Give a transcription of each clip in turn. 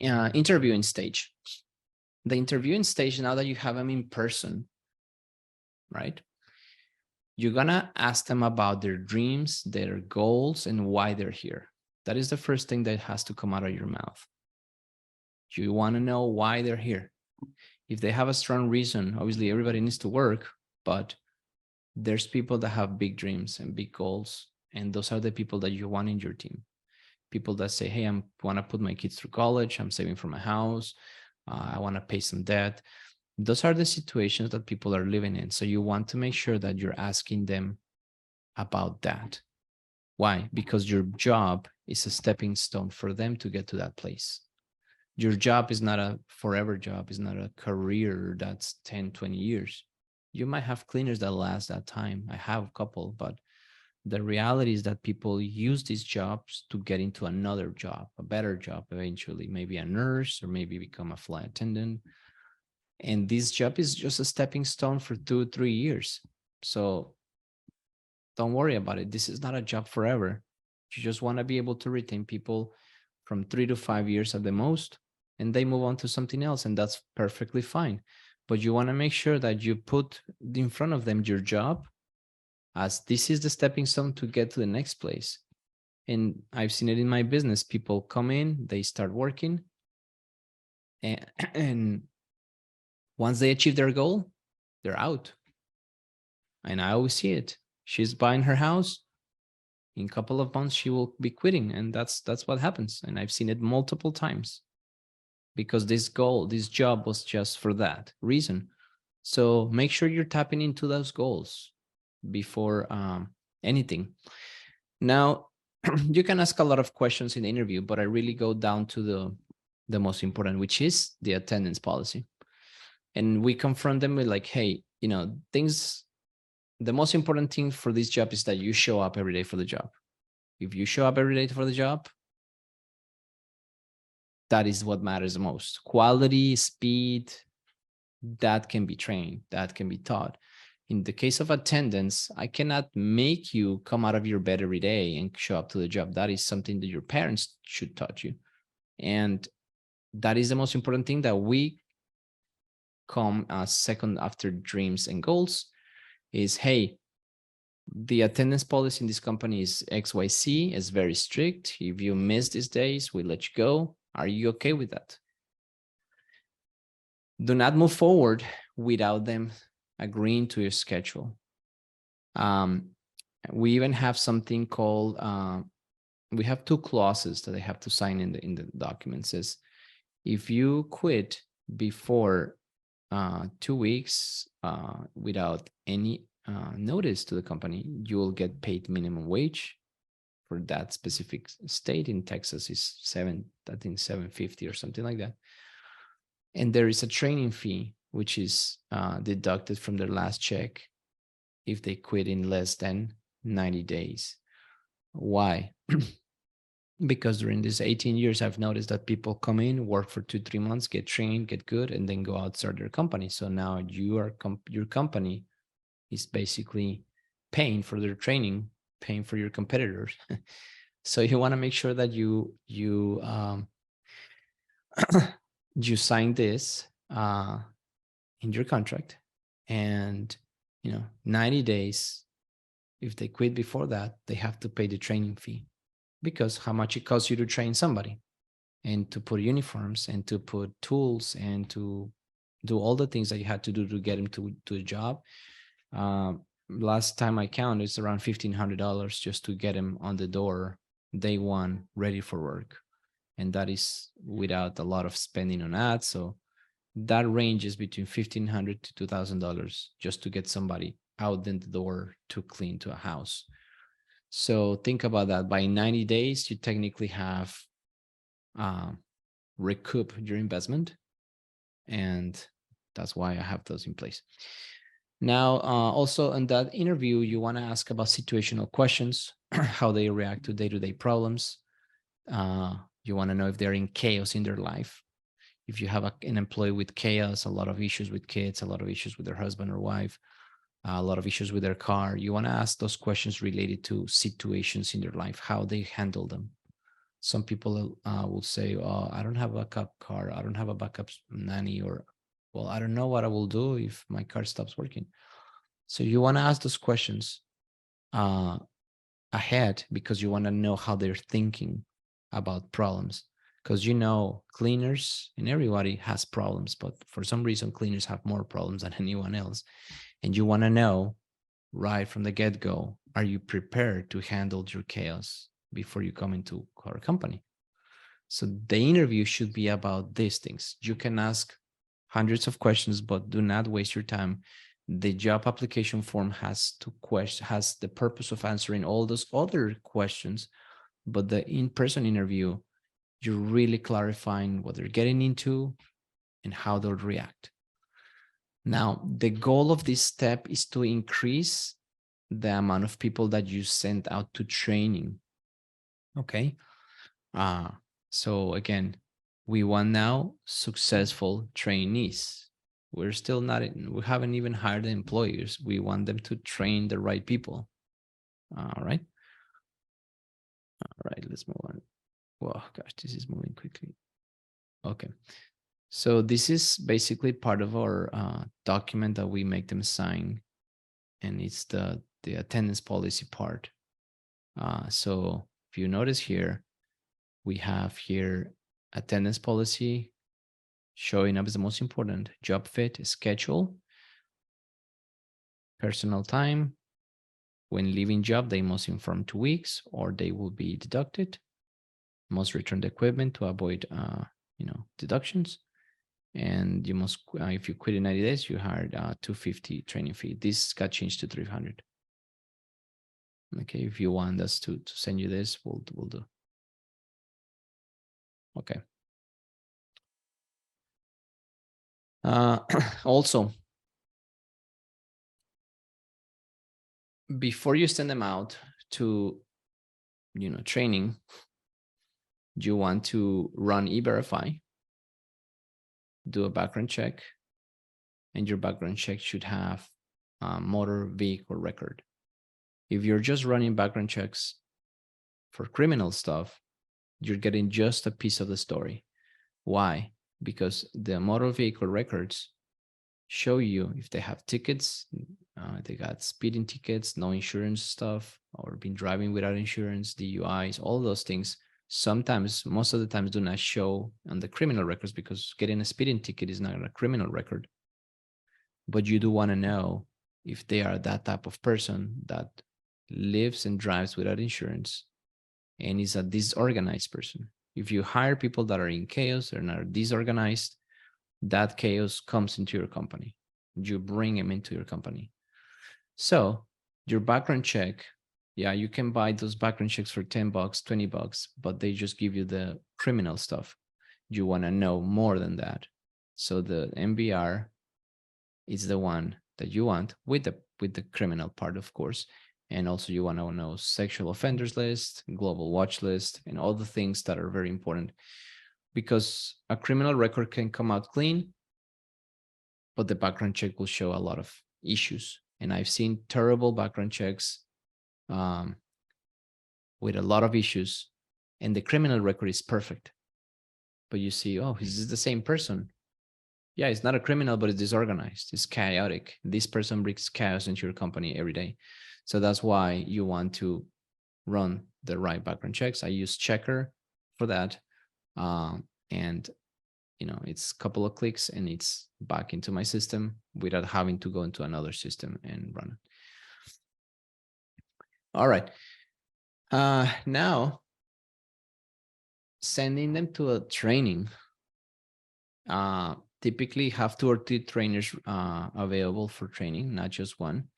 interviewing stage. The interviewing stage, now that you have them in person, right? You're gonna ask them about their dreams, their goals, and why they're here. That is the first thing that has to come out of your mouth. You want to know why they're here. If they have a strong reason, obviously everybody needs to work, but there's people that have big dreams and big goals, and those are the people that you want in your team. People that say, hey, I want to put my kids through college, I'm saving for my house, I want to pay some debt. Those are the situations that people are living in. So you want to make sure that you're asking them about that. Why? Because your job is a stepping stone for them to get to that place. Your job is not a forever job, it's not a career that's 10, 20 years. You might have cleaners that last that time. I have a couple, but the reality is that people use these jobs to get into another job, a better job eventually, maybe a nurse or maybe become a flight attendant. And this job is just a stepping stone for 2, 3 years. So don't worry about it. This is not a job forever. You just want to be able to retain people from 3 to 5 years at the most, and they move on to something else, and that's perfectly fine. But you want to make sure that you put in front of them your job as this is the stepping stone to get to the next place. And I've seen it in my business. People come in, they start working, and once they achieve their goal, they're out. And I always see it. She's buying her house. In a couple of months, she will be quitting. And that's what happens. And I've seen it multiple times because this job was just for that reason. So make sure you're tapping into those goals before anything. Now, you can ask a lot of questions in the interview, but I really go down to the most important, which is the attendance policy. And we confront them with like, hey, the most important thing for this job is that you show up every day for the job. If you show up every day for the job, that is what matters the most. Quality, speed, that can be trained, that can be taught. In the case of attendance, I cannot make you come out of your bed every day and show up to the job. That is something that your parents should taught you. And that is the most important thing that we come second after dreams and goals is, hey, the attendance policy in this company is XYZ, is very strict. If you miss these days, we let you go. Are you okay with that? Do not move forward without them agreeing to your schedule. We even have something called, we have 2 clauses that they have to sign in the document. It says, if you quit before 2 weeks without any notice to the company, you will get paid minimum wage for that specific state. In Texas is $750 or something like that. And there is a training fee, which is deducted from their last check if they quit in less than 90 days. Why? Because during these 18 years, I've noticed that people come in, work for 2-3 months, get trained, get good, and then go out, start their company. So now your company is basically paying for their training, paying for your competitors. So you want to make sure that you sign this in your contract, and 90 days. If they quit before that, they have to pay the training fee, because how much it costs you to train somebody and to put uniforms and to put tools and to do all the things that you had to do to get them to a job. Last time I counted, it's around $1,500 just to get them on the door day one, ready for work. And that is without a lot of spending on ads. So that ranges between $1,500 to $2,000 just to get somebody out the door to clean to a house. So think about that. By 90 days, you technically have recoup your investment. And that's why I have those in place. Now, also in that interview, you want to ask about situational questions, how they react to day-to-day problems. You want to know if they're in chaos in their life. If you have an employee with chaos, a lot of issues with kids, a lot of issues with their husband or wife, a lot of issues with their car, you want to ask those questions related to situations in their life, how they handle them. Some people will say, oh, I don't have a backup car, I don't have a backup nanny, or, well, I don't know what I will do if my car stops working. So you want to ask those questions ahead, because you want to know how they're thinking about problems. Because cleaners and everybody has problems, but for some reason cleaners have more problems than anyone else. And you want to know right from the get-go, are you prepared to handle your chaos before you come into our company? So the interview should be about these things. You can ask hundreds of questions, but do not waste your time. The job application form has the purpose of answering all those other questions, but the in-person interview, you're really clarifying what they're getting into and how they'll react. Now, the goal of this step is to increase the amount of people that you send out to training. Okay. So again, we want now successful trainees. We're still not, we haven't even hired the employers. We want them to train the right people. All right. All right, let's move on. Whoa, gosh, this is moving quickly. Okay. So this is basically part of our document that we make them sign, and it's the attendance policy part. So if you notice here, we have here attendance policy showing up as the most important, job fit, schedule, personal time. When leaving job, they must inform 2 weeks or they will be deducted. Must return the equipment to avoid, deductions. And you must, if you quit in 90 days, you hired $250 training fee. This got changed to 300. Okay, if you want us to send you this, we'll do. Okay. Also, before you send them out to, training, you want to run E-Verify, do a background check, and your background check should have a motor vehicle record. If you're just running background checks for criminal stuff, you're getting just a piece of the story. Why? Because the motor vehicle records show you if they have tickets, they got speeding tickets, no insurance stuff, or been driving without insurance, DUIs, all those things. Sometimes, most of the times, do not show on the criminal records, because getting a speeding ticket is not a criminal record. But you do want to know if they are that type of person that lives and drives without insurance and is a disorganized person. If you hire people that are in chaos and are disorganized, that chaos comes into your company. You bring them into your company. So your background check, yeah, you can buy those background checks for $10, $20, but they just give you the criminal stuff. You want to know more than that. So the MBR is the one that you want with the criminal part, of course. And also you want to know sexual offenders list, global watch list, and all the things that are very important, because a criminal record can come out clean, but the background check will show a lot of issues. And I've seen terrible background checks with a lot of issues, and the criminal record is perfect. But you see, oh, is this the same person? Yeah, it's not a criminal, but it's disorganized. It's chaotic. This person brings chaos into your company every day. So that's why you want to run the right background checks. I use Checker for that. And it's a couple of clicks and it's back into my system without having to go into another system and run it. All right. Now, sending them to a training. Typically have 2 or 3 trainers available for training, not just one.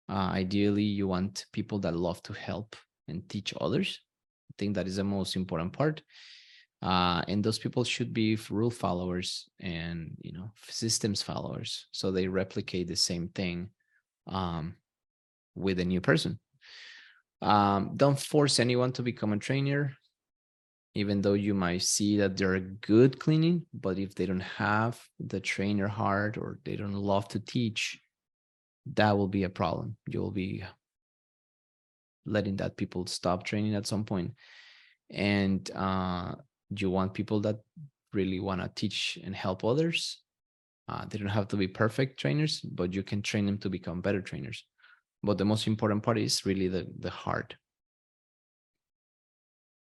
Ideally, you want people that love to help and teach others. I think that is the most important part. And those people should be rule followers and systems followers, so they replicate the same thing with a new person. Don't force anyone to become a trainer, even though you might see that they're good cleaning, but if they don't have the trainer heart or they don't love to teach, that will be a problem. You'll be letting that people stop training at some point. and you want people that really want to teach and help others. They don't have to be perfect trainers, but you can train them to become better trainers. But the most important part is really the heart.